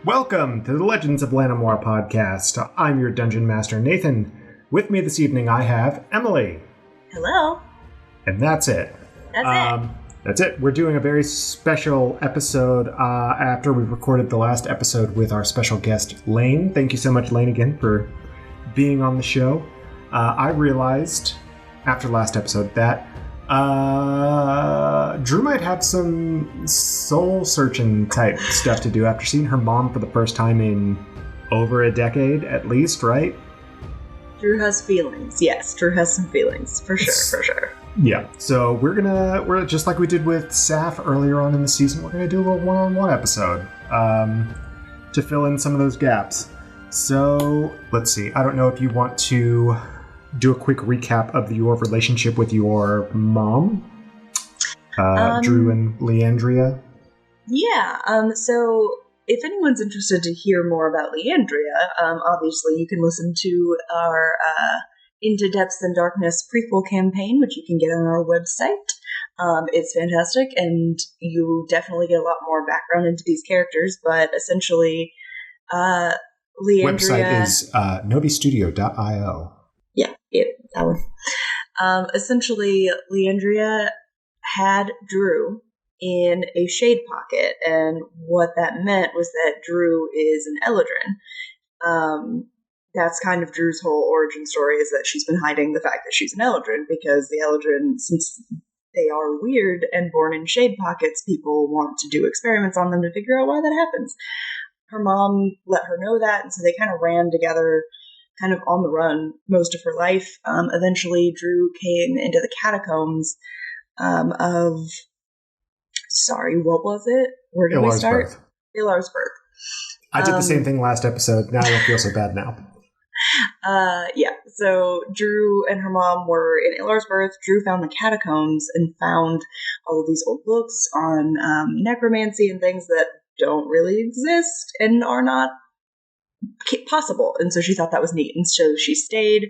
Welcome to the Legends of Lanimora Podcast. I'm your Dungeon Master, Nathan. With me this evening, I have Emily. Hello. And that's it. That's it. We're doing a very special episode after we recorded the last episode with our special guest, Lane. Thank you so much, Lane, again, for being on the show. I realized after the last episode that Drew might have some soul-searching type stuff to do after seeing her mom for the first time in over a decade, at least, right? Drew has feelings. Yes, Drew has some feelings, for sure. Yeah, so we're just like we did with Saf earlier on in the season, we're gonna do a little one-on-one episode to fill in some of those gaps. So, let's see, I don't know if you want to do a quick recap of your relationship with your mom, Drew and Leandria. Yeah, so if anyone's interested to hear more about Leandria, obviously you can listen to our Into Depths and Darkness prequel campaign, which you can get on our website. It's fantastic, and you definitely get a lot more background into these characters, but essentially, Leandria... Website is novistudio.io. Yeah, that one. Essentially, Leandria had Drew in a shade pocket, and what that meant was that Drew is an Eladrin. That's kind of Drew's whole origin story, is that she's been hiding the fact that she's an Eladrin, because the Eladrin, since they are weird and born in shade pockets, people want to do experiments on them to figure out why that happens. Her mom let her know that, and so they kind of ran together, kind of on the run most of her life. Eventually, Drew came into the catacombs of... Sorry, what was it? Where did we start? Birth. Ilar's birth. I did the same thing last episode. Now I don't feel so bad now. Yeah, so Drew and her mom were in Ilar's birth. Drew found the catacombs and found all of these old books on necromancy and things that don't really exist and are not possible, and so she thought that was neat, and so she stayed,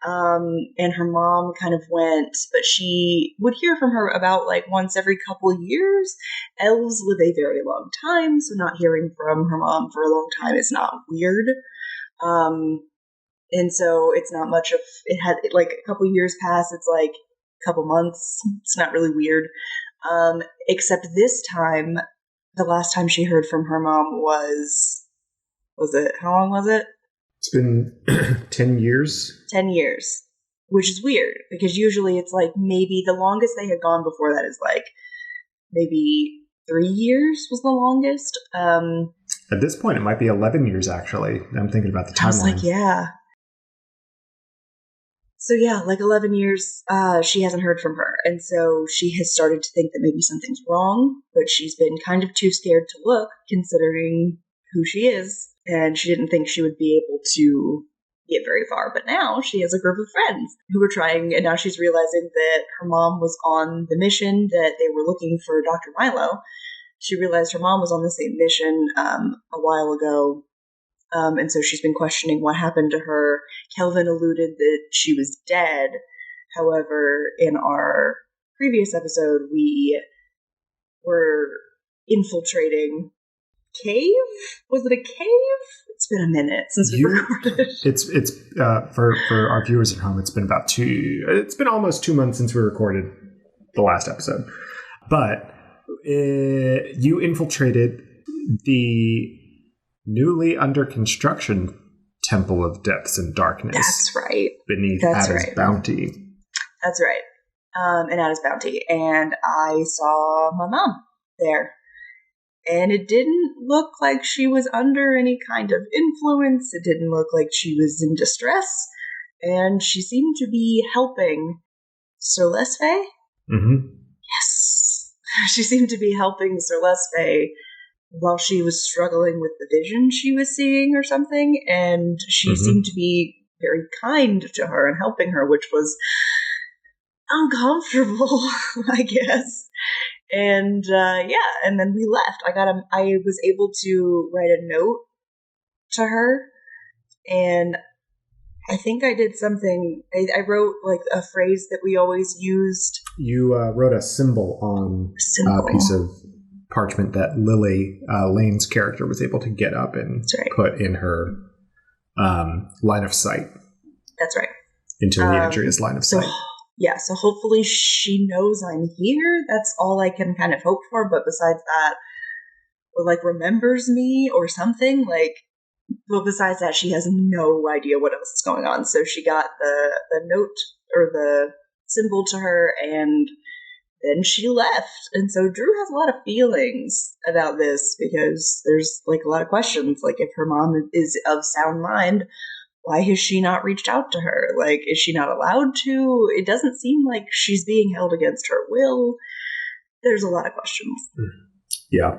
and her mom kind of went, but she would hear from her about like once every couple years. Elves live a very long time, so not hearing from her mom for a long time is not weird, and so it's not much of it. Had like a couple years pass, it's like a couple months, it's not really weird, except this time, the last time she heard from her mom was it? How long was it? It's been 10 years. 10 years, which is weird, because usually it's like maybe the longest they had gone before that is like maybe 3 years was the longest. At this point, it might be 11 years, actually. I'm thinking about the timeline. I was like, yeah. So yeah, like 11 years, she hasn't heard from her. And so she has started to think that maybe something's wrong, but she's been kind of too scared to look, considering who she is. And she didn't think she would be able to get very far. But now she has a group of friends who are trying, and now she's realizing that her mom was on the mission, that they were looking for Dr. Milo. She realized her mom was on the same mission a while ago, and so she's been questioning what happened to her. Kelvin alluded that she was dead. However, in our previous episode, we were infiltrating... cave? Was it a cave? It's been a minute since we recorded. It's for our viewers at home, it's been almost 2 months since we recorded the last episode. But you infiltrated the newly under construction Temple of Depths and Darkness. That's right. Beneath Ada's bounty. That's right. And Ada's bounty. And I saw my mom there. And it didn't look like she was under any kind of influence. It didn't look like she was in distress. And she seemed to be helping Sir Lesfay. Mm-hmm. Yes. She seemed to be helping Sir Lesfay while she was struggling with the vision she was seeing or something. And she seemed to be very kind to her and helping her, which was uncomfortable, I guess. And and then we left. I was able to write a note to her, and I think I did something. I wrote like a phrase that we always used. You wrote a symbol on a piece of parchment that Lily, Lane's character, was able to get up and put in her line of sight. That's right. Into Leandria's line of sight. So hopefully she knows I'm here. That's all I can kind of hope for. But besides that, or like remembers me or something, like, but besides that, she has no idea what else is going on. So she got the note or the symbol to her, and then she left. And so Drew has a lot of feelings about this because there's like a lot of questions. Like, if her mom is of sound mind, why has she not reached out to her? Like, is she not allowed to? It doesn't seem like she's being held against her will. There's a lot of questions. Yeah,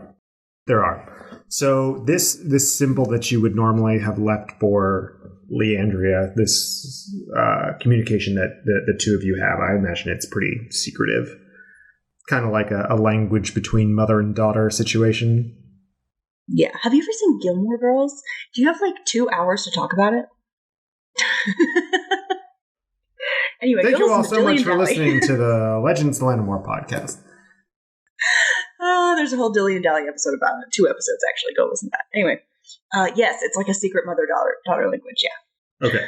there are. So this symbol that you would normally have left for Leandria, this communication that the two of you have, I imagine it's pretty secretive. Kind of like a language between mother and daughter situation. Yeah. Have you ever seen Gilmore Girls? Do you have like 2 hours to talk about it? Anyway, thank you all so much for listening to the Legends of Lanimora podcast. There's a whole Dilly and Dally episode about it. 2 episodes, actually. Go listen to that. Anyway, yes, it's like a secret mother-daughter language, yeah. Okay.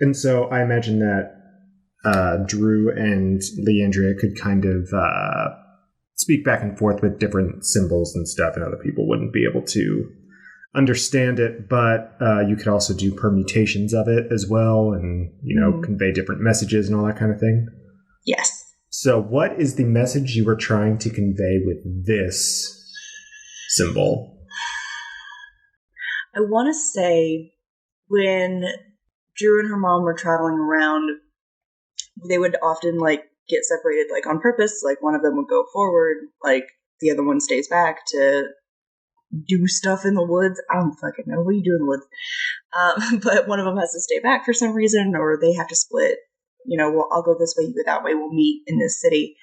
And so I imagine that Drew and Leandria could kind of speak back and forth with different symbols and stuff, and other people wouldn't be able to understand it, but you could also do permutations of it as well, and convey different messages and all that kind of thing. Yes. So what is the message you were trying to convey with this symbol? I want to say when Drew and her mom were traveling around, they would often like get separated like on purpose. Like, one of them would go forward, like the other one stays back to do stuff in the woods. I don't fucking know what you do in the woods. But one of them has to stay back for some reason, or they have to split. Well, I'll go this way, you go that way. We'll meet in this city.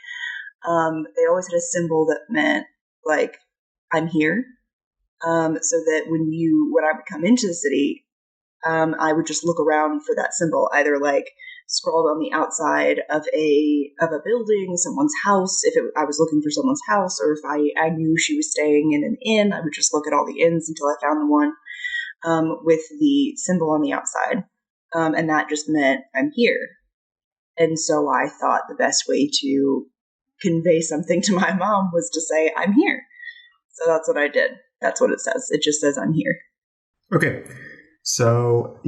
They always had a symbol that meant like, I'm here. So that when I would come into the city, I would just look around for that symbol, either like scrawled on the outside of a building, someone's house, if I was looking for someone's house, or if I knew she was staying in an inn, I would just look at all the inns until I found the one with the symbol on the outside. And that just meant I'm here. And so I thought the best way to convey something to my mom was to say, I'm here. So that's what I did. That's what it says. It just says, I'm here. Okay. So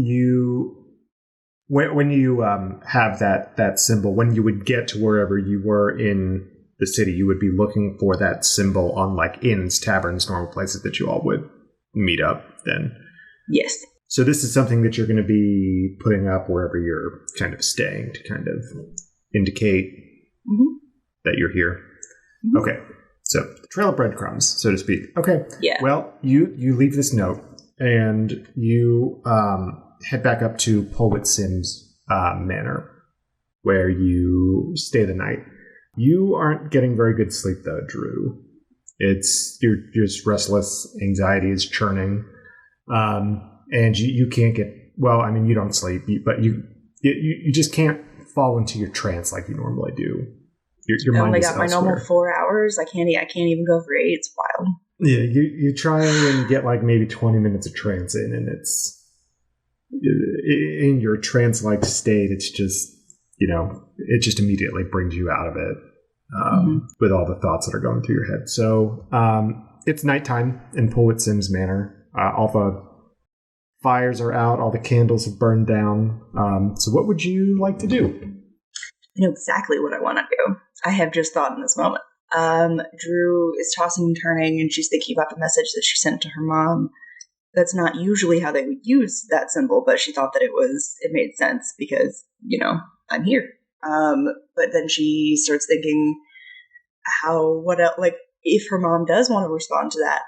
when you have that symbol, when you would get to wherever you were in the city, you would be looking for that symbol on like inns, taverns, normal places that you all would meet up then. Yes. So this is something that you're going to be putting up wherever you're kind of staying to kind of indicate that you're here. Mm-hmm. Okay. So the trail of breadcrumbs, so to speak. Okay. Yeah. Well, you leave this note and you head back up to Polwit Sim's manor, where you stay the night. You aren't getting very good sleep, though, Drew. You're just restless. Anxiety is churning, and you can't get. Well, I mean, you don't sleep, but you just can't fall into your trance like you normally do. Your mind is elsewhere. My normal 4 hours. I can't even go for 8. It's wild. Yeah, you try and get like maybe 20 minutes of trance in, and it's in your trance-like state. It's just, it just immediately brings you out of it with all the thoughts that are going through your head. So it's nighttime in Polwit Sim's manor. All the fires are out. All the candles have burned down. So what would you like to do? I know exactly what I want to do. I have just thought in this moment. Drew is tossing and turning, and she's thinking about the message that she sent to her mom. That's not usually how they would use that symbol, but she thought that it made sense because, I'm here. But then she starts thinking if her mom does want to respond to that,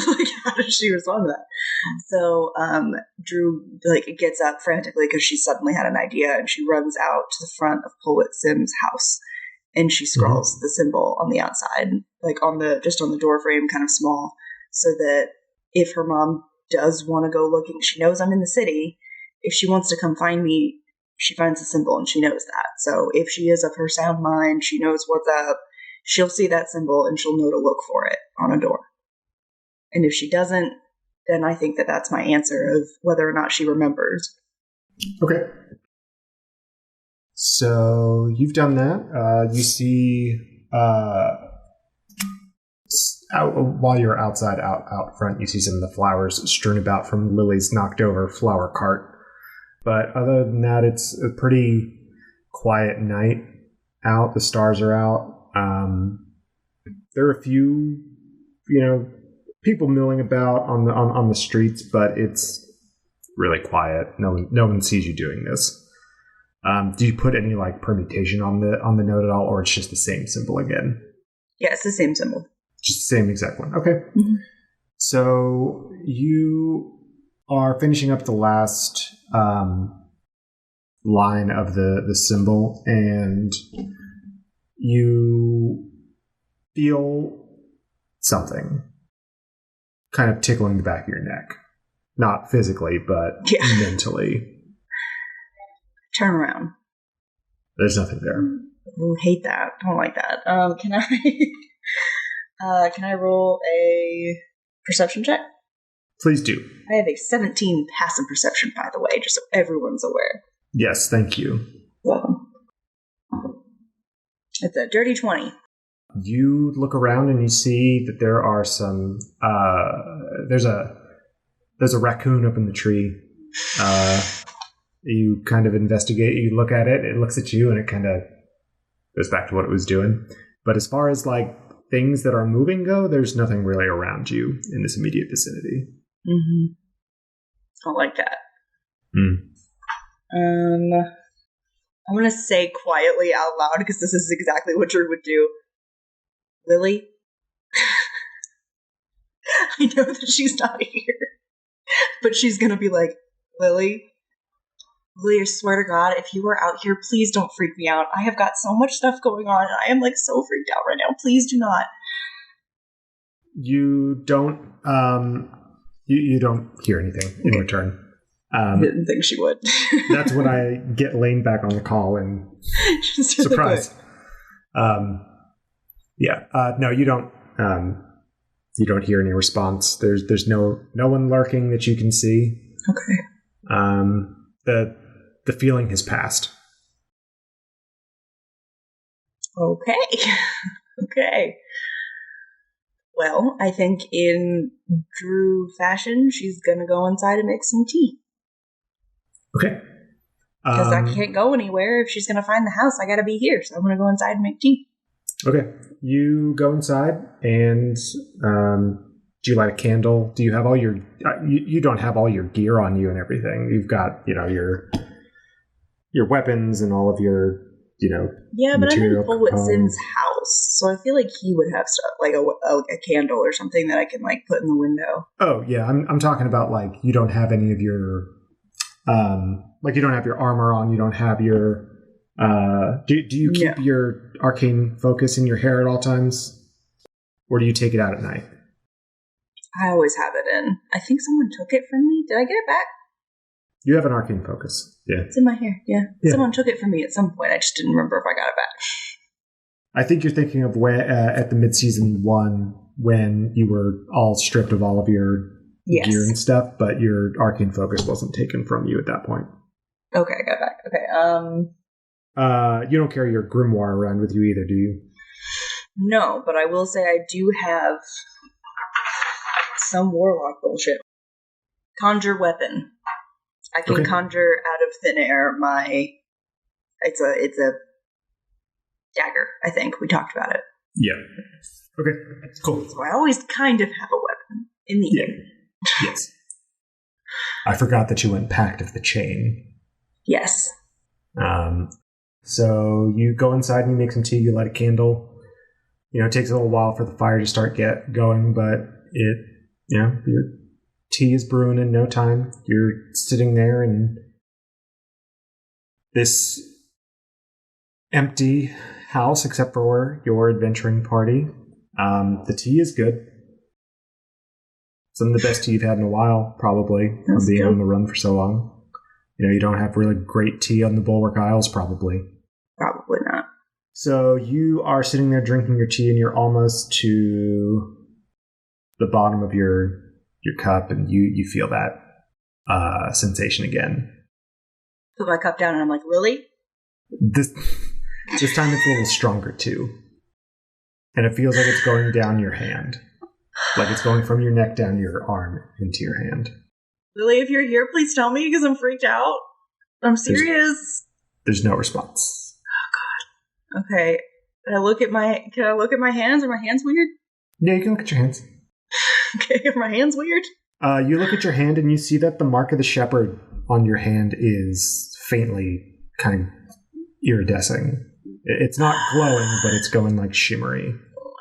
like, how does she respond to that? So, Drew, gets up frantically because she suddenly had an idea, and she runs out to the front of Polwit Sim's house. And she scrawls the symbol on the outside, like on the door frame, kind of small, so that if her mom does want to go looking, she knows I'm in the city. If she wants to come find me, she finds the symbol and she knows that. So if she is of her sound mind, she knows what's up. she'll see that symbol and she'll know to look for it on a door. And if she doesn't, then I think that that's my answer of whether or not she remembers. Okay. So you've done that. You see, while you're outside, out front, you see some of the flowers strewn about from Lily's knocked over flower cart. But other than that, it's a pretty quiet night out. The stars are out. There are a few, people milling about on the streets, but it's really quiet. No one sees you doing this. Do you put any permutation on the note at all, or it's just the same symbol again? Yeah, it's the same symbol. Just the same exact one. Okay. Mm-hmm. So you are finishing up the last line of the symbol, and you feel something kind of tickling the back of your neck. Not physically, but mentally. Turn around. There's nothing there. Ooh, hate that. Don't like that. Can I roll a perception check? Please do. I have a 17 passive perception, by the way, just so everyone's aware. Yes, thank you. Welcome. It's a dirty 20. You look around and you see that there are some. There's a raccoon up in the tree. You kind of investigate. You look at it. It looks at you, and it kind of goes back to what it was doing. But as far as things that are moving go, there's nothing really around you in this immediate vicinity. Mm-hmm. Don't like that. I'm gonna say quietly out loud, because this is exactly what Drew would do. Lily? I know that she's not here, but she's gonna be like, Lily, I swear to God, if you were out here, please don't freak me out. I have got so much stuff going on, and I am so freaked out right now. Please do not. You don't, you don't hear anything in return. I didn't think she would. That's when I get Lane back on the call and surprise. No, you don't. You don't hear any response. There's no one lurking that you can see. Okay. The feeling has passed. Okay. Okay. Well, I think in Drew fashion, she's gonna go inside and make some tea. Okay. Because I can't go anywhere. If she's gonna find the house, I gotta be here. So I'm gonna go inside and make tea. Okay. You go inside, and do you light a candle? Do you have all your... you don't have all your gear on you and everything. You've got, your weapons and all of your, Yeah, but I'm in Fulwitzen's house, so I feel like he would have stuff, like a candle or something that I can, put in the window. Oh, yeah. I'm talking about, you don't have any of your... you don't have your armor on. You don't have your... Do you keep your arcane focus in your hair at all times? Or do you take it out at night? I always have it in. I think someone took it from me. Did I get it back? You have an arcane focus. Yeah. It's in my hair. Yeah. Someone took it from me at some point. I just didn't remember if I got it back. I think you're thinking of at the mid-season 1 when you were all stripped of all of your gear and stuff, but your arcane focus wasn't taken from you at that point. Okay, I got it back. Okay. You don't carry your grimoire around with you either, do you? No, but I will say I do have some warlock bullshit. Conjure weapon. I can conjure out of thin air it's a dagger, I think. We talked about it. Yeah. Okay. Cool. So I always kind of have a weapon in the air. Yes. I forgot that you went Pact of the Chain. Yes. So you go inside and you make some tea, you light a candle. It takes a little while for the fire to start going, but your tea is brewing in no time. You're sitting there in this empty house, except for your adventuring party. The tea is good. Some of the best tea you've had in a while, probably, from being on the run for so long. You don't have really great tea on the Bulwark Isles, probably. Probably not. So you are sitting there drinking your tea, and you're almost to the bottom of your cup, and you feel that sensation again. Put my cup down, and I'm like, Lily? This time it's a little stronger, too. And it feels like it's going down your hand. Like it's going from your neck down your arm into your hand. Lily, if you're here, please tell me, because I'm freaked out. I'm serious. There's no response. Oh, God. Okay. Can I look at my hands? Are my hands weird? Yeah, you can look at your hands. Okay, are my hands weird? You look at your hand and you see that the mark of the shepherd on your hand is faintly kind of iridescent. It's not glowing, but it's going like shimmery.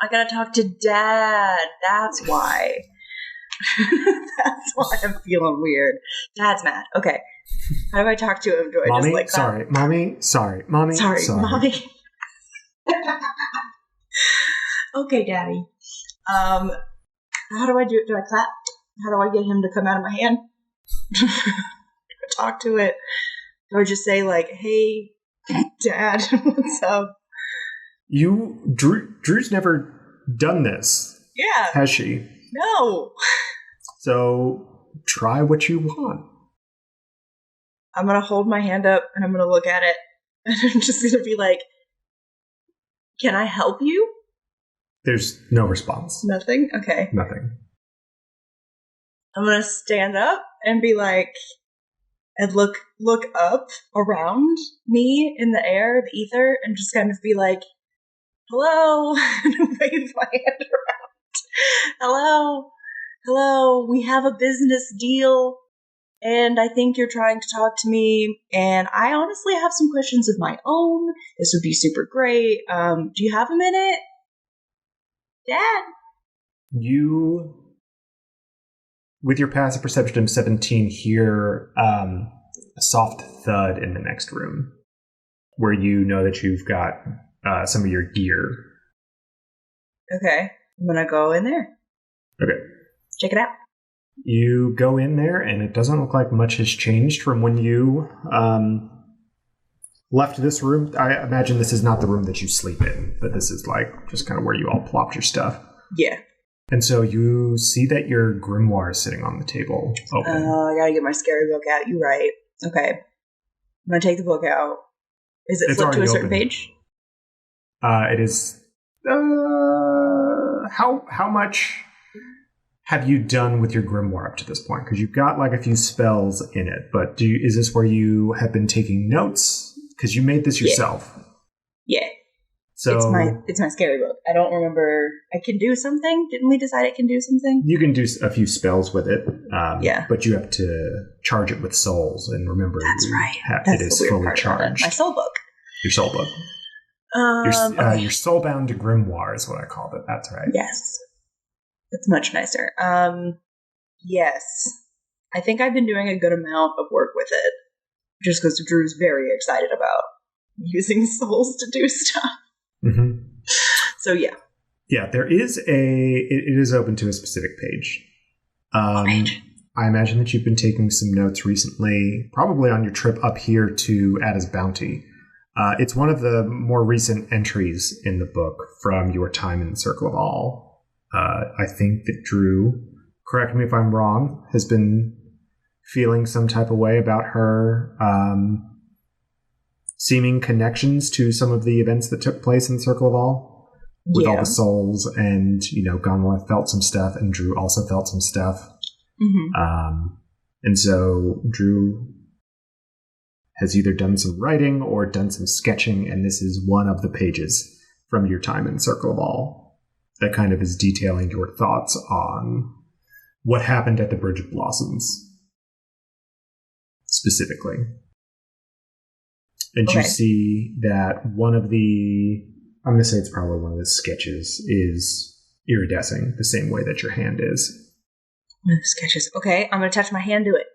I gotta talk to Dad. That's why. That's why I'm feeling weird. Dad's mad. Okay. How do I talk to him? Do I Mommy, just like sorry. Mommy, sorry. Mommy, sorry. Mommy. Okay, Daddy. How do I do it? Do I clap? How do I get him to come out of my hand? Talk to it. Do I just say like, "Hey, Dad, what's up?" Drew's never done this. Yeah. Has she? No. So try what you want. I'm gonna hold my hand up and I'm gonna look at it, and I'm just gonna be like, "Can I help you?" There's no response. Nothing? Okay. Nothing. I'm gonna stand up and be like, and look up around me in the air, the ether, and just kind of be like, "Hello," and wave my hand around. Hello, we have a business deal, and I think you're trying to talk to me, and I honestly have some questions of my own. This would be super great. Do you have a minute? Dad? You, with your passive perception of 17, hear a soft thud in the next room, where you know that you've got some of your gear. Okay, I'm gonna go in there. Okay. Check it out. You go in there, and it doesn't look like much has changed from when you left this room. I imagine this is not the room that you sleep in, but this is like just kind of where you all plopped your stuff. Yeah. And so you see that your grimoire is sitting on the table open. I gotta get my scary book out. You're right. Okay. I'm gonna take the book out. Is it flipped to a certain page? It is. How much have you done with your grimoire up to this point? Because you've got like a few spells in it, but is this where you have been taking notes? Because you made this yourself. Yeah. So it's my scary book. I don't remember. I can do something. Didn't we decide it can do something? You can do a few spells with it. Yeah. But you have to charge it with souls, and remember, that's right. It is fully charged. My soul book. Your soul book. Okay. Your soul-bound grimoire is what I called it. That's right. Yes. It's much nicer. Yes. I think I've been doing a good amount of work with it, just because Drew's very excited about using souls to do stuff. Mm-hmm. So, yeah. Yeah, there is it is open to a specific page. Right. I imagine that you've been taking some notes recently, probably on your trip up here to Ada's Bounty. It's one of the more recent entries in the book from your time in the Circle of All. I think that Drew, correct me if I'm wrong, has been feeling some type of way about her seeming connections to some of the events that took place in the Circle of All. With all the souls, and, Gonwala felt some stuff, and Drew also felt some stuff. Mm-hmm. And so Drew has either done some writing or done some sketching, and this is one of the pages from your time in Circle of All that kind of is detailing your thoughts on what happened at the Bridge of Blossoms, specifically. And you see that one of the, I'm going to say it's probably one of the sketches, is iridescing the same way that your hand is. One of the sketches. Okay, I'm going to touch my hand to it.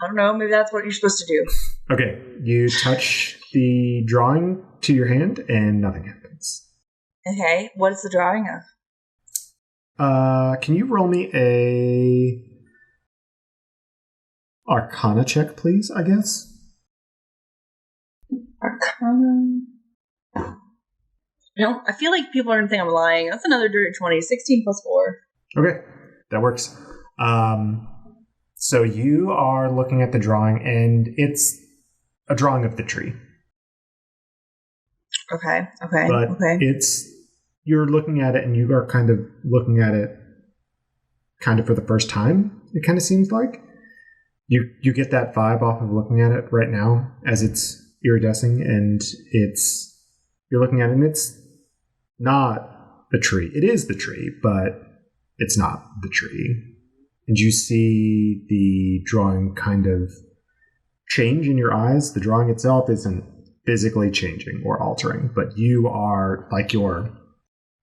I don't know, maybe that's what you're supposed to do. Okay, you touch the drawing to your hand and nothing happens. Okay, what is the drawing of? Can you roll me a Arcana check, please, I guess? Arcana. I feel like people are going to think I'm lying. That's another dirty 20. 16 plus 4. Okay, that works. So you are looking at the drawing, and it's a drawing of the tree. Okay. But you're looking at it, and you are kind of looking at it kind of for the first time, it kind of seems like. You get that vibe off of looking at it right now as it's iridescing, and you're looking at it, and it's not the tree. It is the tree, but it's not the tree. And you see the drawing kind of change in your eyes. The drawing itself isn't physically changing or altering, but you are, like, your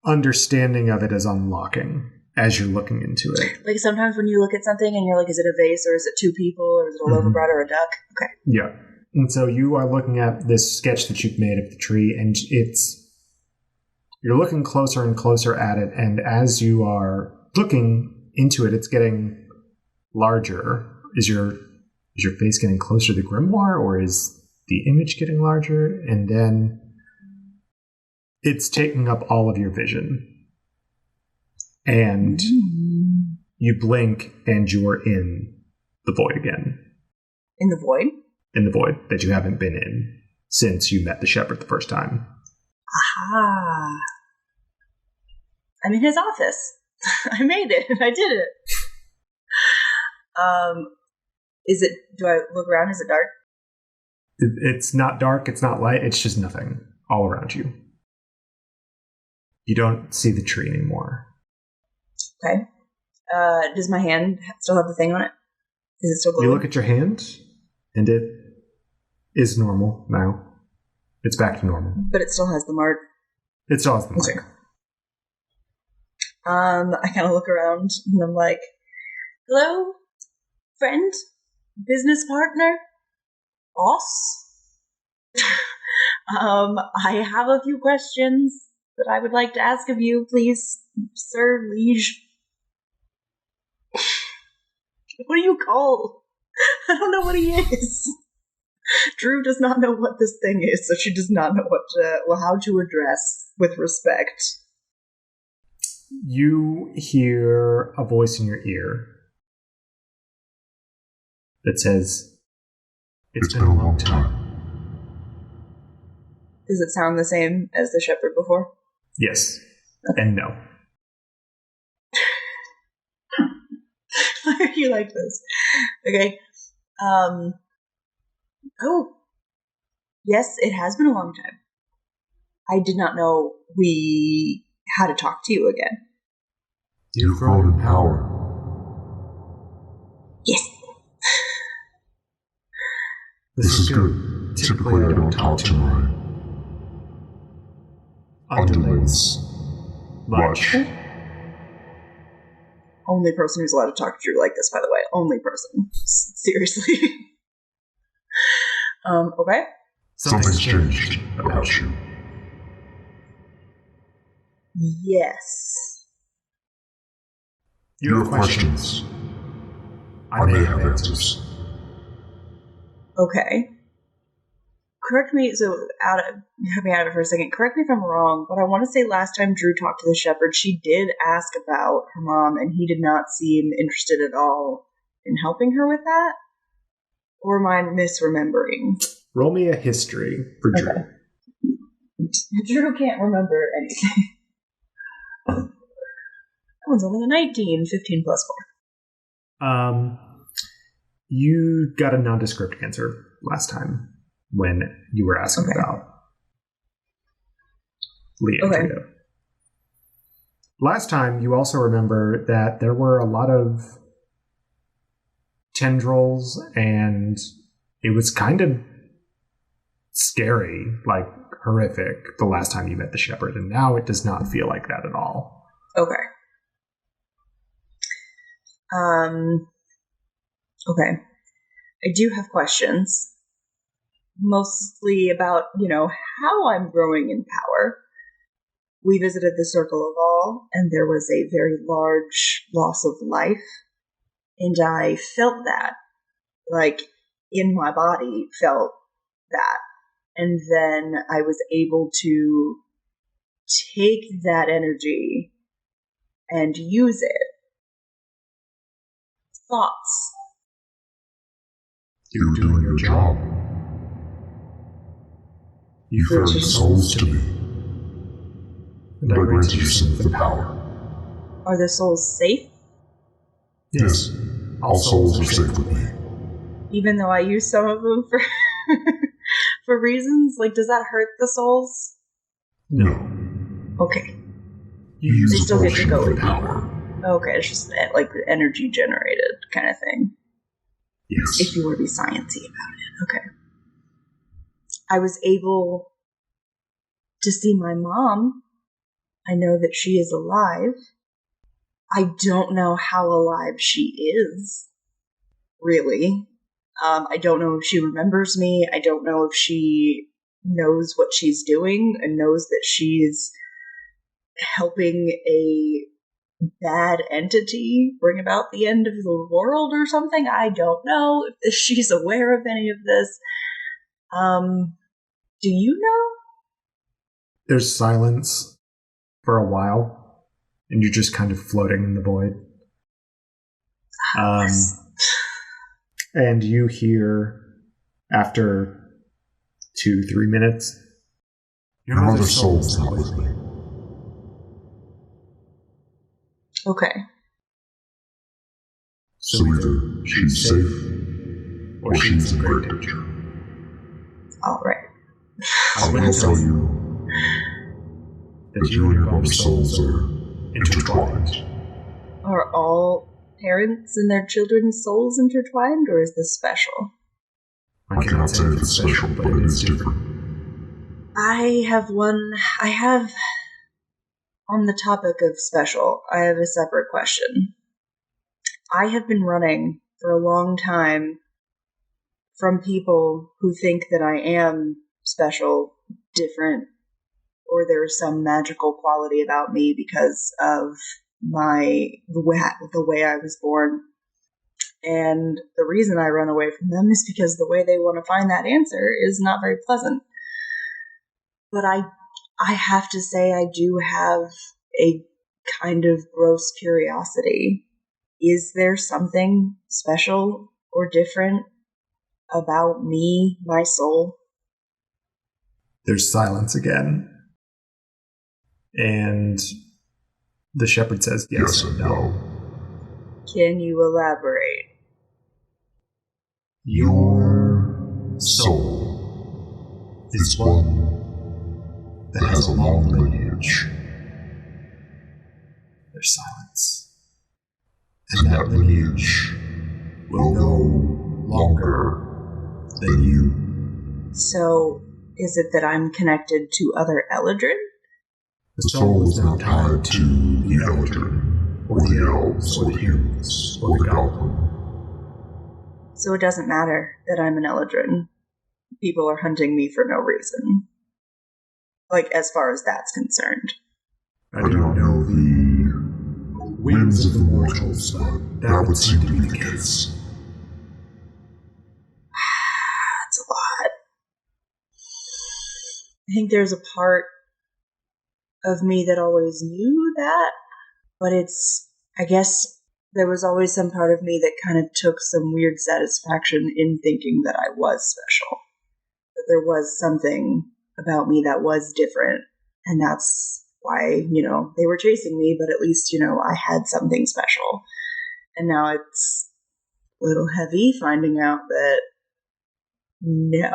understanding of it is unlocking as you're looking into it. Like sometimes when you look at something and you're like, is it a vase or is it two people or is it a loaf of bread or a duck? Okay. Yeah. And so you are looking at this sketch that you've made of the tree, and you're looking closer and closer at it, and as you are looking into it, it's getting larger. Is your face getting closer to the grimoire, or is the image getting larger? And then it's taking up all of your vision. And you blink, and you're in the void again. In the void? In the void that you haven't been in since you met the shepherd the first time. Aha. I'm in his office. I made it. I did it. Do I look around? Is it dark? It's not dark. It's not light. It's just nothing all around you. You don't see the tree anymore. Okay. Does my hand still have the thing on it? Is it still glowing? You look at your hand, and it is normal now. It's back to normal. But it still has the mark. It still has the mark. Okay. I kind of look around, and I'm like, hello, friend, business partner, boss? I have a few questions that I would like to ask of you, please, sir, liege. What do you call? I don't know what he is. Drew does not know what this thing is, so she does not know how to address with respect. You hear a voice in your ear that says, It's been a long time. Does it sound the same as the shepherd before? Yes. Okay. And no. Why are you like this? Okay. Oh. Yes, it has been a long time. I did not know we had to talk to you again. You've grown in power. Yes. This is good. Typically, I don't talk to my underlings much. Only person who's allowed to talk to Drew like this, by the way. Only person. Seriously. Okay. Something's changed about you. Yes. You have questions. I may have answers. Okay. Correct me, so help me out of it for a second. Correct me if I'm wrong, but I want to say last time Drew talked to the shepherd, she did ask about her mom, and he did not seem interested at all in helping her with that? Or am I misremembering? Roll me a history for Drew. Okay. Drew can't remember anything. That one's only a 19, 15 plus 4. You got a nondescript answer last time when you were asking about Leah and Trio. Last time, you also remember that there were a lot of tendrils, and it was kind of scary, like horrific, the last time you met the shepherd, and now it does not feel like that at all. Okay. Okay. I do have questions. Mostly about, how I'm growing in power. We visited the Circle of All, and there was a very large loss of life. And I felt that. Like, in my body, felt that. And then I was able to take that energy and use it. Thoughts. You're doing your job. You fed the souls to me, and I granted you some of the power. Are the souls safe? Yes, all souls are safe with me. Even though I use some of them for for reasons? Like, does that hurt the souls? No. Okay. You use They a still get to portion go of the with you. power. Okay, it's just like the energy generated kind of thing. Yes. If you were to be sciencey about it. Okay. I was able to see my mom. I know that she is alive. I don't know how alive she is, really. I don't know if she remembers me. I don't know if she knows what she's doing and knows that she's helping a bad entity bring about the end of the world or something. I don't know if she's aware of any of this. Do you know? There's silence for a while, and you're just kind of floating in the void. And you hear, after 2-3 minutes, Your mother's soul is not with me. Okay. So either she's safe, or she's in great danger. All right. I will tell you that you and your mother's souls are intertwined. Are all parents and their children's souls intertwined, or is this special? I cannot say if it's special, but it is different. I have, on the topic of special, I have a separate question. I have been running for a long time from people who think that I am special, different, or there's some magical quality about me because of the way I was born. And the reason I run away from them is because the way they want to find that answer is not very pleasant. But I have to say I do have a kind of gross curiosity. Is there something special or different about me, my soul? there's silence again. And the shepherd says yes and no. Can you elaborate? Your soul is one that has a long lineage. There's silence. And that lineage will go longer than you. So, is it that I'm connected to other Eldrin? The soul is not tied to the Eldrin, or the elves, or the humans, or the goblin. So it doesn't matter that I'm an Eldrin. People are hunting me for no reason. Like, as far as that's concerned. I do not know the whims of the mortals, but that would seem to be the case. That's a lot. I think there's a part of me that always knew that, but I guess there was always some part of me that kind of took some weird satisfaction in thinking that I was special. That there was something about me that was different, and that's why, they were chasing me, but at least, I had something special. And now it's a little heavy finding out that no.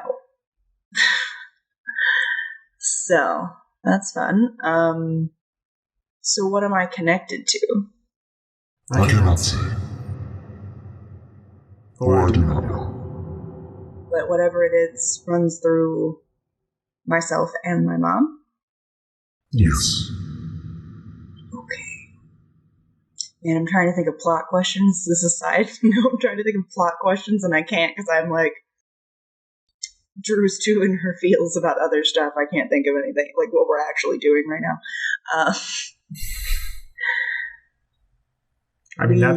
So, that's fun. So what am I connected to? I cannot say. For I do not know. But whatever it is runs through myself and my mom? Yes. Okay. Man, I'm trying to think of plot questions. This aside, I'm trying to think of plot questions and I can't because I'm like, Drew's too in her feels about other stuff. I can't think of anything like what we're actually doing right now. I mean, I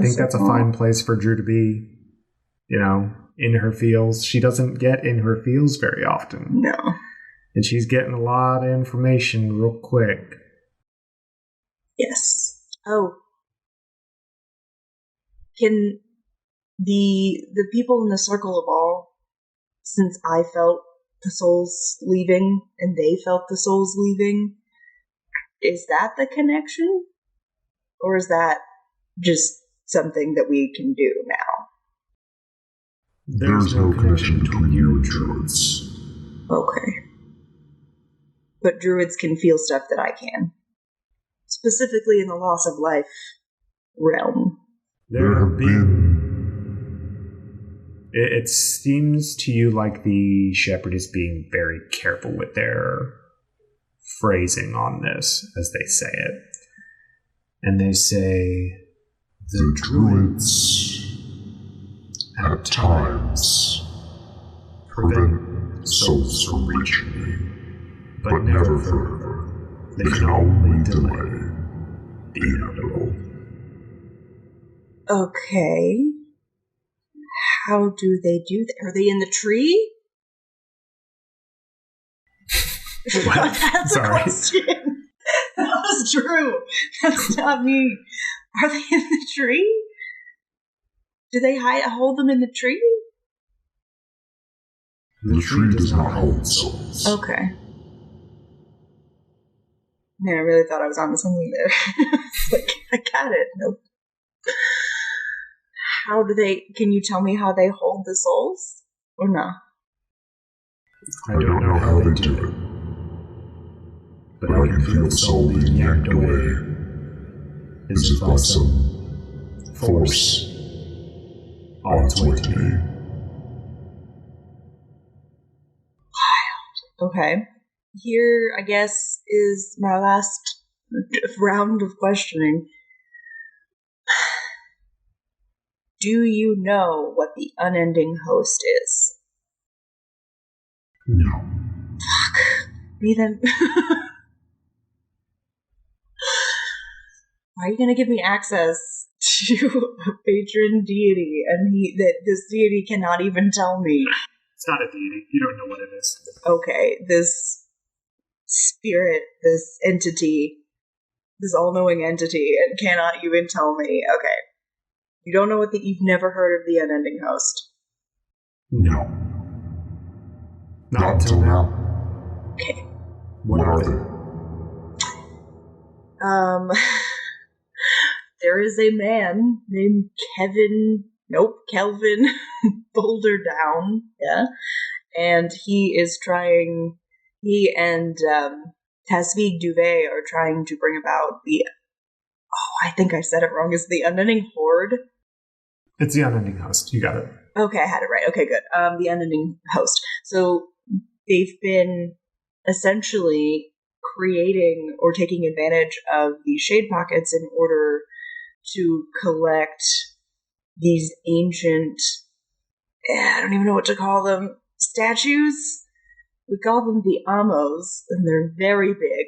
think that's a fine place for Drew to be, in her feels. She doesn't get in her feels very often. No. And she's getting a lot of information real quick. Yes. Oh. Can the people in the circle of all, since I felt the souls leaving and they felt the souls leaving, is that the connection? Or is that just something that we can do now? There's no connection between you and druids. Okay. But druids can feel stuff that I can. Specifically in the loss of life realm. There have been... It seems to you like the shepherd is being very careful with their phrasing on this as they say it. And they say, The druids, at times, prevent souls from reaching me, but never further. They can only delay the inevitable. Okay. How do they do that? Are they in the tree? What? That's Sorry. a question. That was Drew. That's not me. Are they in the tree? Do they hold them in the tree? The tree does not hold souls. Okay. Man, I really thought I was onto something there. It's like, I got it. Nope. How do they... Can you tell me how they hold the souls? Or no? I don't know how they do it, but I can feel the soul being yanked away, as if by some force on its way to me. Okay. Here, I guess, is my last round of questioning. Do you know what the unending host is? No. Fuck. Me then. Why are you gonna give me access to a patron deity and that this deity cannot even tell me? It's not a deity. You don't know what it is. Okay, this spirit, this entity, this all-knowing entity, and cannot even tell me. Okay. You don't know you've never heard of the unending host? No. Not until now. Okay. What are they? There is a man named Kelvin Boulderdown, yeah, and he and Tasvig Duvet are trying to bring about I think I said it wrong, is the unending horde? It's the unending host. You got it. Okay, I had it right. Okay, good. The unending host. So they've been essentially creating or taking advantage of these shade pockets in order to collect these ancient, I don't even know what to call them, statues. We call them the Amos, and they're very big.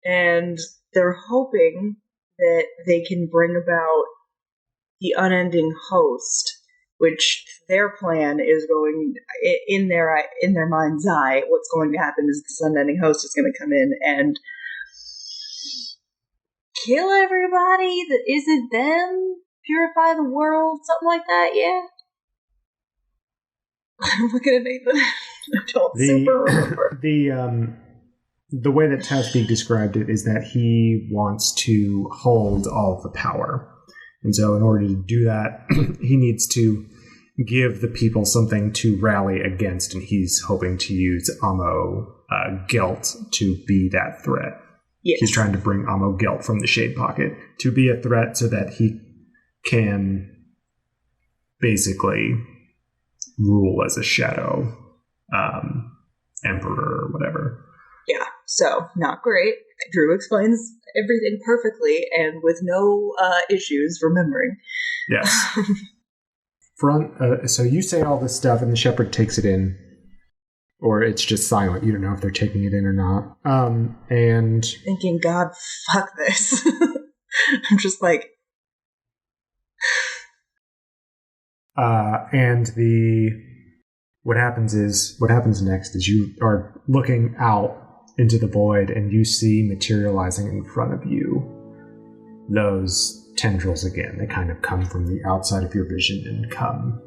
And they're hoping that they can bring about the unending host, which their plan is going, in their mind's eye, what's going to happen is this unending host is going to come in and kill everybody that isn't them, purify the world, something like that, yeah? I'm looking at Nathan. I don't super remember. The way that Tasvig described it is that he wants to hold all of the power. And so in order to do that, he needs to give the people something to rally against, and he's hoping to use Amo guilt to be that threat. Yes. He's trying to bring Amo guilt from the Shade Pocket to be a threat so that he can basically rule as a shadow emperor or whatever. Yeah, so not great. Drew explains everything perfectly and with no issues remembering. Yes. So you say all this stuff and the shepherd takes it in, or it's just silent. You don't know if they're taking it in or not. And thinking, God, fuck this. I'm just like... and what happens next is you are looking out into the void and you see materializing in front of you those tendrils again. They kind of come from the outside of your vision and come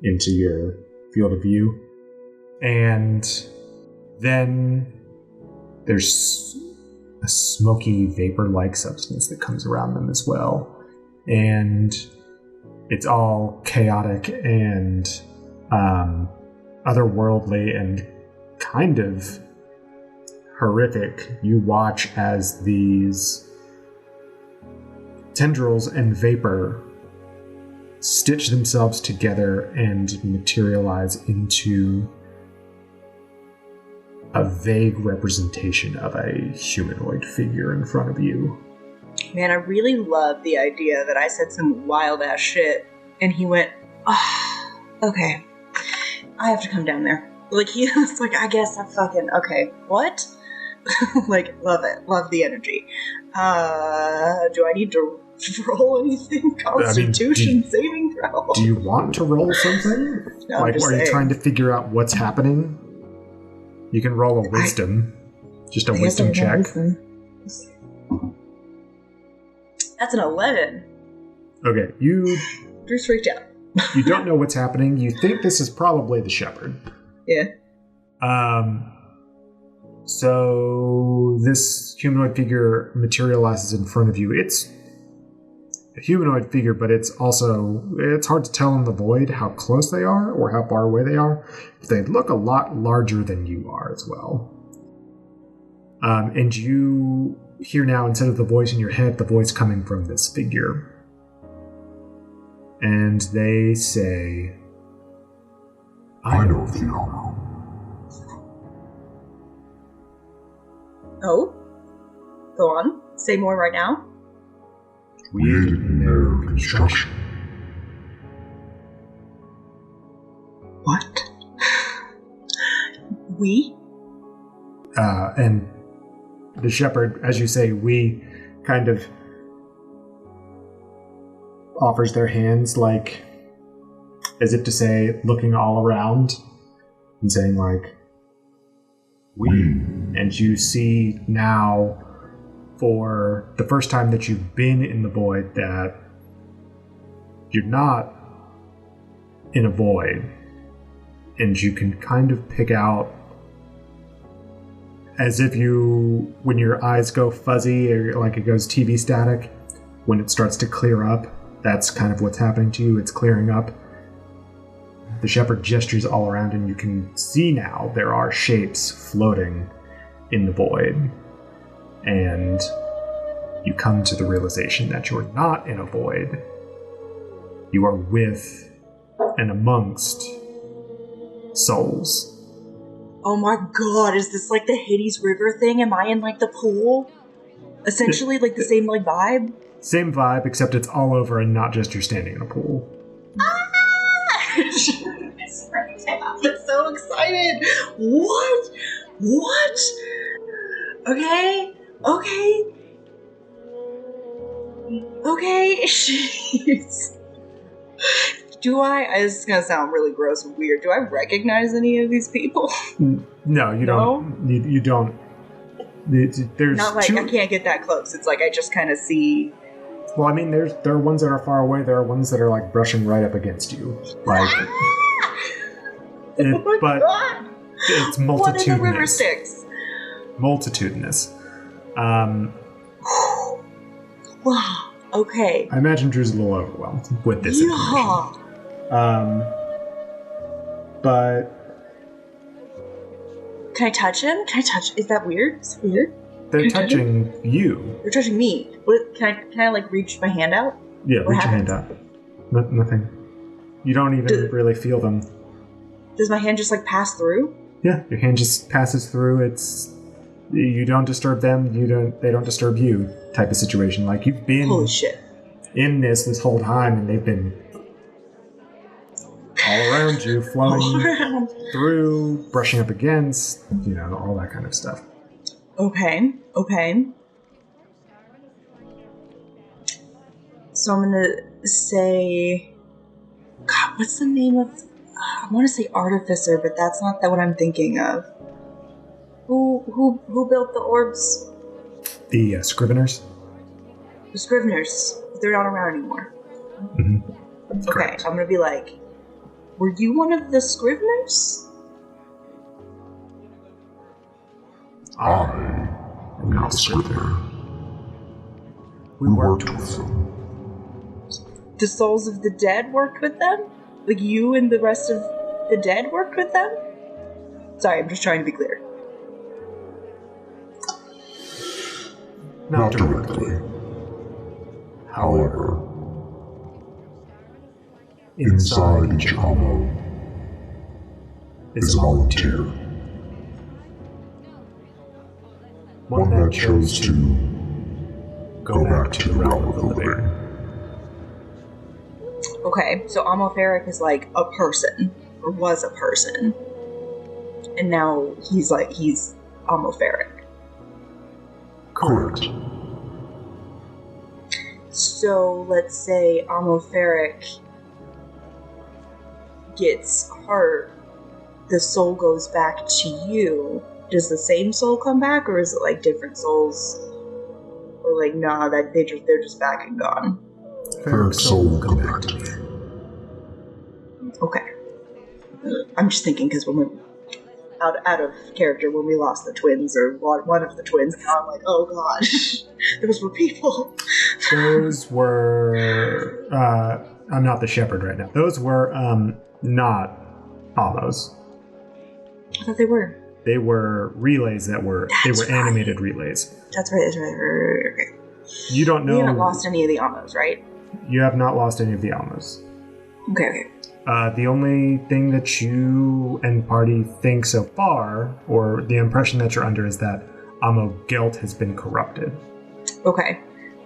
into your field of view. And then there's a smoky vapor-like substance that comes around them as well. And it's all chaotic and otherworldly and kind of horrific. You watch as these tendrils and vapor stitch themselves together and materialize into a vague representation of a humanoid figure in front of you. Man, I really love the idea that I said some wild ass shit and he went, oh, okay, I have to come down there. Like, he was like, I guess I'm fucking, okay, what? Like, love it. Love the energy. Do I need to roll anything? Constitution saving throw? Do you want to roll something? No, like, are you trying to figure out what's happening? You can roll a wisdom. Just a wisdom check. That's an 11. Okay, you... Drew's freaked out. You don't know what's happening. You think this is probably the shepherd. Yeah. So this humanoid figure materializes in front of you. It's a humanoid figure, but it's hard to tell in the void how close they are or how far away they are. They look a lot larger than you are as well. And you hear now, instead of the voice in your head, the voice coming from this figure. And they say, I know of the hour. Oh? Go on. Say more right now. We aided in their construction. What? We? And the shepherd, as you say, we kind of offers their hands, like, as if to say, looking all around and saying, like, we. And you see now, for the first time that you've been in the void, that you're not in a void. And you can kind of pick out, as if you, when your eyes go fuzzy or like it goes TV static, when it starts to clear up, that's kind of what's happening to you. It's clearing up. The shepherd gestures all around and you can see now there are shapes floating in the void. And you come to the realization that you're not in a void. You are with and amongst souls. Oh my god, is this like the Hades River thing? Am I in like the pool? Essentially like the same like vibe? Same vibe, except it's all over and not just you're standing in a pool. I'm so excited! What? What? Okay. Jeez. This is gonna sound really gross and weird. Do I recognize any of these people? No, you don't. You don't. There's not like I can't get that close. It's like I just kind of see. Well, I mean, there are ones that are far away. There are ones that are like brushing right up against you. Like, but God. It's multitudinous. What in the river Styx? Multitudinous. Wow. Okay. I imagine Drew's a little overwhelmed with this information. But can I touch him? Is that weird? Is it weird? They're touching you. They're touching me. What? Can I like reach my hand out? Yeah, reach your hand out. Nothing. You don't even really feel them. Does my hand just like pass through? Yeah, your hand just passes through. You don't disturb them. They don't disturb you. Type of situation. Like you've been. Holy shit. In this whole time, and they've been all around you, flowing through, brushing up against, all that kind of stuff. Okay. So I'm gonna say, God, what's the name of? I want to say artificer, but that's not what I'm thinking of. Who built the orbs? The Scriveners. The Scriveners. They're not around anymore. Mm-hmm. Okay, Correct. I'm gonna be like, were you one of the Scriveners? I am not the Scrivener. We worked with them. The souls of the dead worked with them? Like you and the rest of the dead worked with them? Sorry, I'm just trying to be clear. Not directly. However, inside each Amo is a volunteer. One that chose to go back to the realm of the living. Okay, so Amorpheric is like a person, or was a person, and now he's Amorpheric. Correct. So let's say Amorpheric gets hurt, the soul goes back to you. Does the same soul come back, or is it like different souls? Or like, nah, that they're just back and gone. Ferric's soul will come back to me. Okay. I'm just thinking because when we out of character when we lost the twins or one of the twins, now I'm like, oh gosh, those were people. Those were I'm not the shepherd right now. Those were not Amos. I thought they were. They were relays that were animated relays. That's right. Okay. You don't know. We haven't lost any of the Amos, right? You have not lost any of the Amos. Okay. The only thing that you and party think so far, or the impression that you're under, is that Amo Gelt has been corrupted. Okay.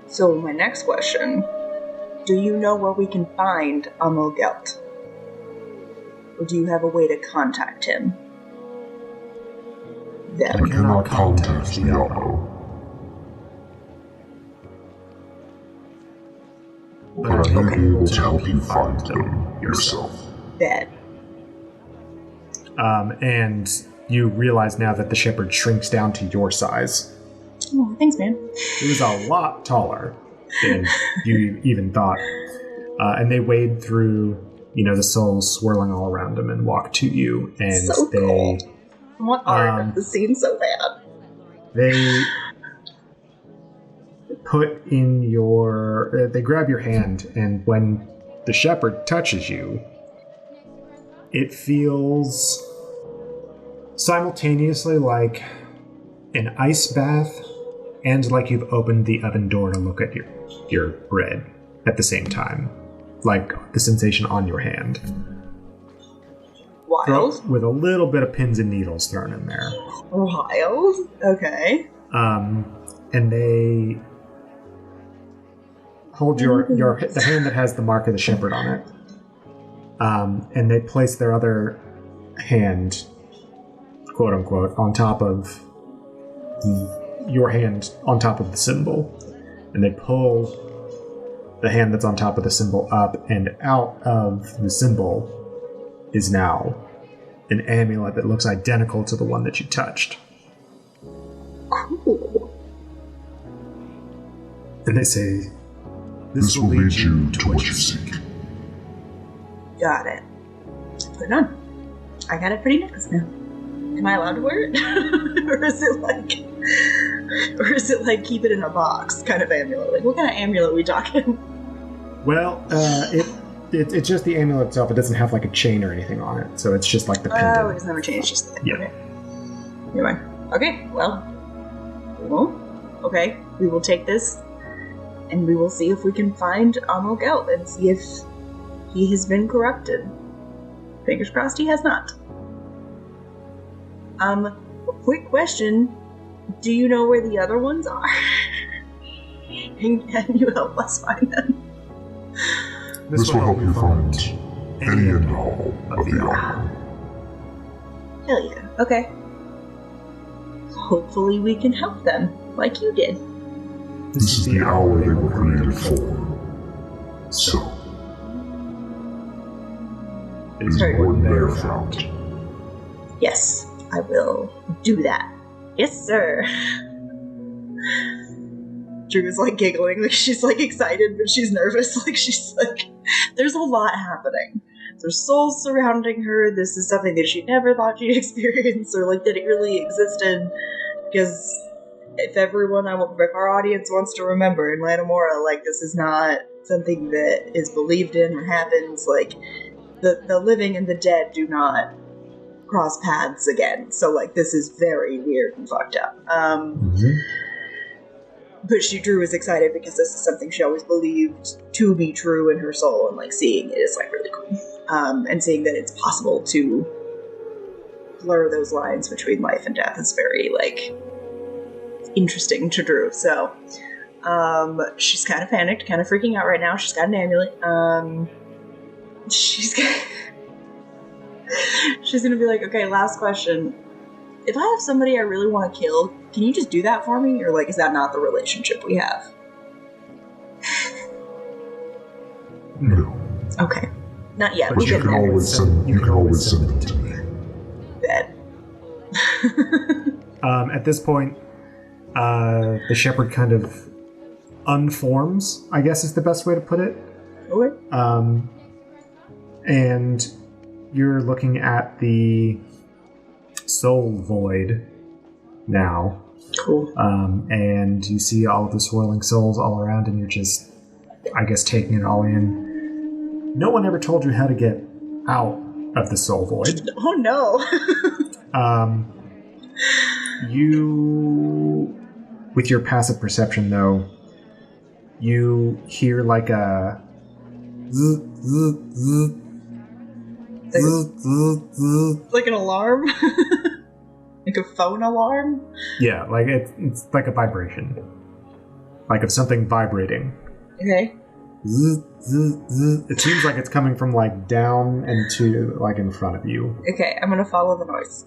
So my next question, do you know where we can find Amo Gelt? Or do you have a way to contact him? I cannot contact the Amo. But I may be able to help you find them yourself. Bad. And you realize now that the shepherd shrinks down to your size. Oh, thanks, man. It was a lot taller than you even thought. And they wade through, the souls swirling all around them and walk to you. And so cool. I want art of the scene so bad. They put in they grab your hand, and when the shepherd touches you, it feels simultaneously like an ice bath and like you've opened the oven door to look at your bread at the same time. Like the sensation on your hand. Wild. With a little bit of pins and needles thrown in there. Wild. Okay. And they hold the hand that has the mark of the shepherd on it. And they place their other hand, quote unquote, on top of your hand on top of the symbol. And they pull the hand that's on top of the symbol up, and out of the symbol is now an amulet that looks identical to the one that you touched. Cool. And they say, This will lead you to what you seek. Got it. Put it on. I got a pretty necklace now. Am I allowed to wear it? Or is it like keep it in a box kind of amulet? Like, what kind of amulet are we talking? Well, it's just the amulet itself. It doesn't have like a chain or anything on it, so it's just like the pendant. Oh, it doesn't have a chain. It's just the thing. Yeah. Okay. Never mind. Okay, well. Okay, we will take this, and we will see if we can find Amo Gelt and see if he has been corrupted. Fingers crossed he has not. Quick question. Do you know where the other ones are? Can you help us find them? This will help you find any and all of the Amo. Hell yeah. Okay. Hopefully we can help them, like you did. This is the hour they were created for. So, is Lord Bearfront. Yes, I will do that. Yes, sir. Drew is like giggling, like she's like excited, but she's nervous. Like she's like, there's a lot happening. There's souls surrounding her. This is something that she never thought she'd experience, or like that it really existed. Because if our audience wants to remember in Lanimora, like this is not something that is believed in or happens. Like the living and the dead do not cross paths again. So like this is very weird and fucked up. But Drew is excited because this is something she always believed to be true in her soul, and like seeing it is like really cool. And seeing that it's possible to blur those lines between life and death is very like interesting to Drew. So she's kind of panicked, kind of freaking out right now. She's got an amulet. She's gonna be like, okay, last question. If I have somebody I really want to kill, can you just do that for me? Or like, is that not the relationship we have? No. Okay. Not yet. But you can always send them to me. Bad. At this point, the shepherd kind of unforms, I guess is the best way to put it. Okay. And you're looking at the soul void now. Cool. And you see all of the swirling souls all around, and you're just, I guess, taking it all in. No one ever told you how to get out of the soul void. Oh no. You, with your passive perception though, you hear like a zzz, zzz, zzz, zzz, zzz, zzz. Like an alarm? Like a phone alarm? Yeah, like it's like a vibration. Like of something vibrating. Okay. Zzz, zzz, zzz. It seems like it's coming from like down and to like in front of you. Okay, I'm gonna follow the noise.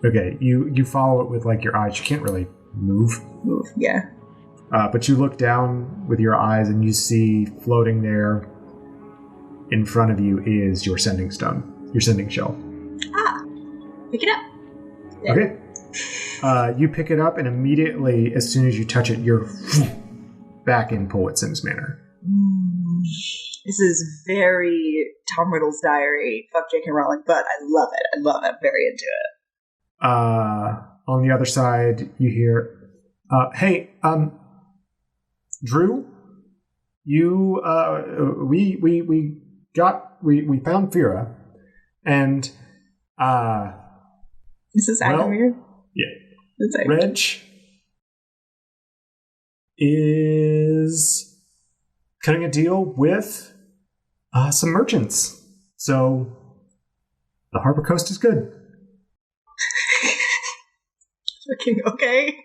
Okay, you follow it with like your eyes. You can't really move. Yeah. But you look down with your eyes and you see floating there in front of you is your sending stone, your sending shell. Ah, pick it up. Yeah. Okay. You pick it up and immediately, as soon as you touch it, you're back in Poet Sims Manor. This is very Tom Riddle's diary. Fuck J.K. Rowling, but I love it. I'm very into it. On the other side, you hear, "Hey, Drew, you, we found Fira, and Is this Agamir? Yeah, Reg is cutting a deal with some merchants, so the Harbor Coast is good." Fucking okay.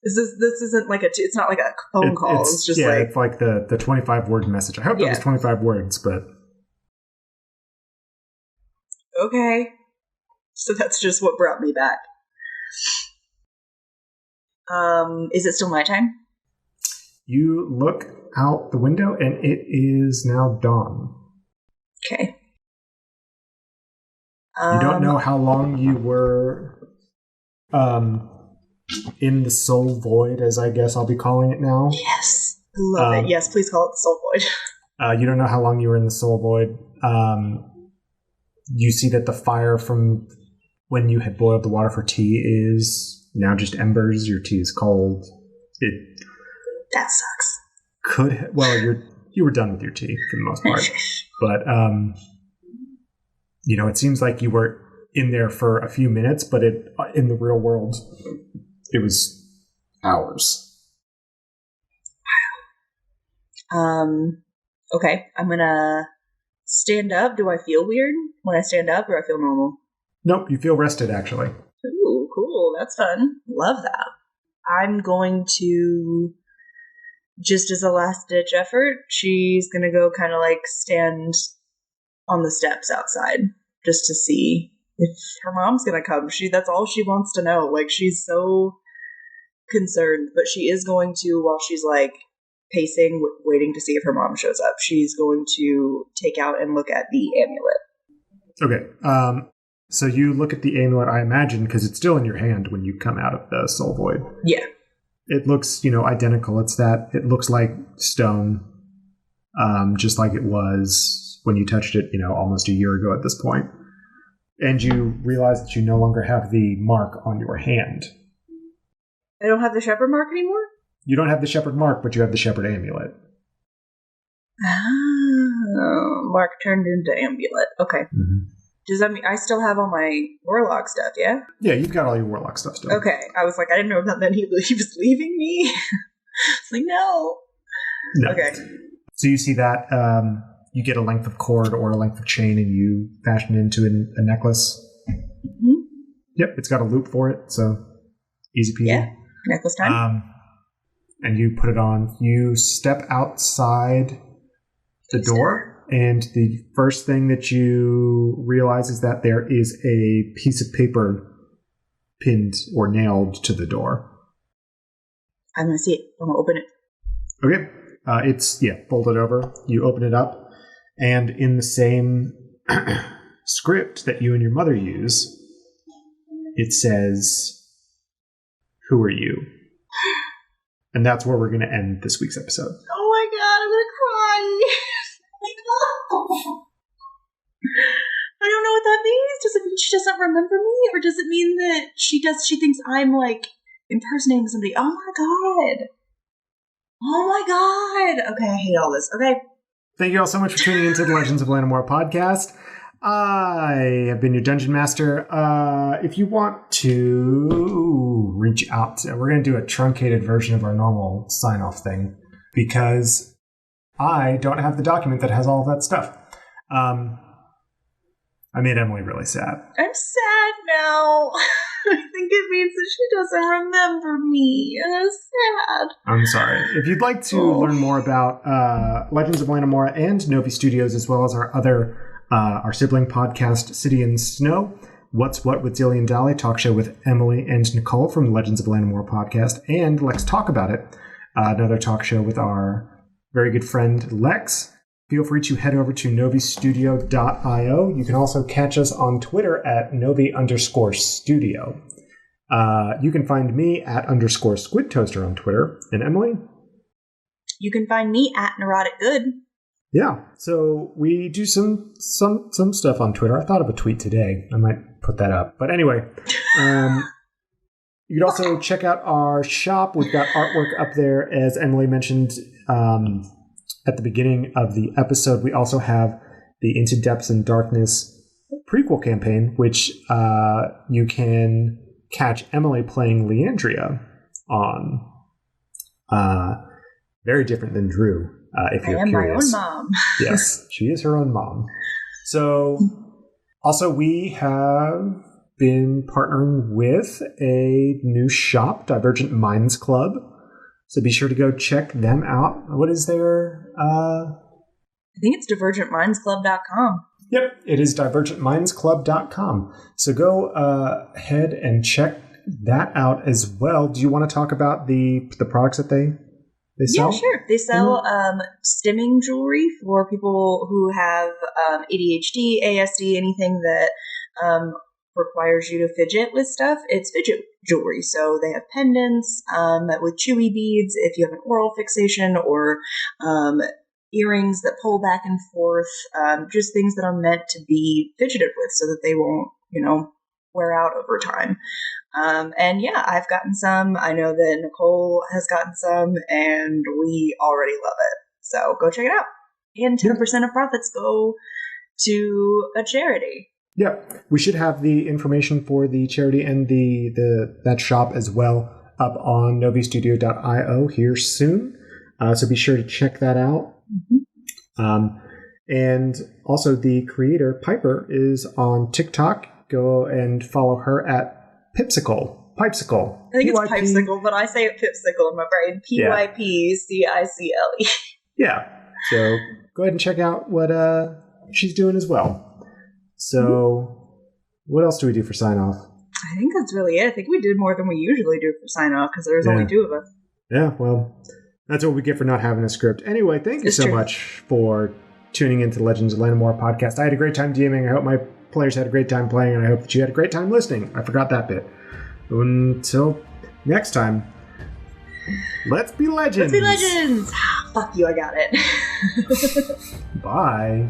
This isn't like it's not like a phone call. It's just like... it's like the 25-word message. I hope that was 25 words, but... Okay. So that's just what brought me back. Is it still nighttime? You look out the window and it is now dawn. Okay. You don't know how long you were in the soul void, as I guess I'll be calling it now. Yes. Love it. Yes, please call it the soul void. You don't know how long you were in the soul void. You see that the fire from when you had boiled the water for tea is now just embers. Your tea is cold. That sucks. You were done with your tea for the most part. But, it seems like you were in there for a few minutes, but in the real world, it was hours. Okay, I'm gonna stand up. Do I feel weird when I stand up, or I feel normal? Nope, you feel rested, actually. Ooh, cool. That's fun. Love that. I'm going to, just as a last-ditch effort, she's gonna go kind of like stand on the steps outside just to see if her mom's gonna come. That's all she wants to know. Like, she's so concerned, but she is going to, while she's like pacing, waiting to see if her mom shows up. She's going to take out and look at the amulet. Okay. So you look at the amulet, I imagine, because it's still in your hand when you come out of the soul void. Yeah. It looks, identical. It looks like stone, just like it was when you touched it, almost a year ago at this point. And you realize that you no longer have the mark on your hand. I don't have the shepherd mark anymore? You don't have the shepherd mark, but you have the shepherd amulet. Oh, mark turned into amulet. Okay. Mm-hmm. Does that mean I still have all my warlock stuff, yeah? Yeah, you've got all your warlock stuff still. Okay. I was like, I didn't know if that meant he was leaving me. It's like, no. Okay. So you see that you get a length of cord or a length of chain and you fashion it into a necklace. Mm-hmm. Yep, it's got a loop for it, so easy peasy. Yeah, necklace time. And you put it on. You step outside the door. And the first thing that you realize is that there is a piece of paper pinned or nailed to the door. I'm going to see it. I'm going to open it. Okay. It's folded over. You open it up. And in the same script that you and your mother use, it says, "Who are you?" And that's where we're going to end this week's episode. Oh my God, I'm going to cry. I don't know what that means. Does it mean she doesn't remember me? Or does it mean that she thinks I'm like impersonating somebody? Oh my God. Oh my God. Okay, I hate all this. Okay. Thank you all so much for tuning into the Legends of Lanimora podcast. I have been your Dungeon Master. If you want to reach out, we're going to do a truncated version of our normal sign-off thing because I don't have the document that has all of that stuff. I made Emily really sad. I'm sad now. I think it means that she doesn't remember me. I'm sad. I'm sorry. If you'd like to learn more about Legends of Lanimora and Novi Studios, as well as our other our sibling podcast, City and Snow, What's What with Dilly and Dally, talk show with Emily and Nicole from the Legends of Lanimora podcast, and Let's Talk About It, another talk show with our very good friend Lex. Feel free to head over to novistudio.io. You can also catch us on Twitter at novi_studio. You can find me at _squidtoaster on Twitter. And Emily? You can find me at Neurotic Good. Yeah, so we do some stuff on Twitter. I thought of a tweet today. I might put that up. But anyway, you can also check out our shop. We've got artwork up there, as Emily mentioned at the beginning of the episode. We also have the Into Depths and Darkness prequel campaign, which you can catch Emily playing Leandria on. Very different than Drew, if you're curious. I am my own mom. Yes, she is her own mom. So, also we have been partnering with a new shop, Divergent Minds Club. So be sure to go check them out. What is their... I think it's divergentmindsclub.com. Yep, it is divergentmindsclub.com. So go ahead and check that out as well. Do you want to talk about the products that they sell? Yeah, sure. They sell stimming jewelry for people who have ADHD, ASD, anything that requires you to fidget with stuff. It's fidget jewelry. So they have pendants with chewy beads if you have an oral fixation, or earrings that pull back and forth, just things that are meant to be fidgeted with so that they won't, wear out over time. And yeah, I've gotten some. I know that Nicole has gotten some, and we already love it. So go check it out. And 10% of profits go to a charity. Yeah, we should have the information for the charity and that shop as well up on novistudio.io here soon. So be sure to check that out. Mm-hmm. And also the creator, Piper, is on TikTok. Go and follow her at Pipsicle. Pipesicle. I think it's Pipesicle, but I say it Pipsicle in my brain. Pypcicle. Yeah. So go ahead and check out what she's doing as well. So what else do we do for sign off? I think that's really it. I think we did more than we usually do for sign off because there's only two of us. Yeah, well, That's what we get for not having a script. Anyway, thank you so much for tuning into Legends of Lanimora Podcast. I had a great time DMing. I hope my players had a great time playing, and I hope that you had a great time listening. I forgot that bit. Until next time, let's be legends. Let's be legends. Fuck you, I got it. Bye.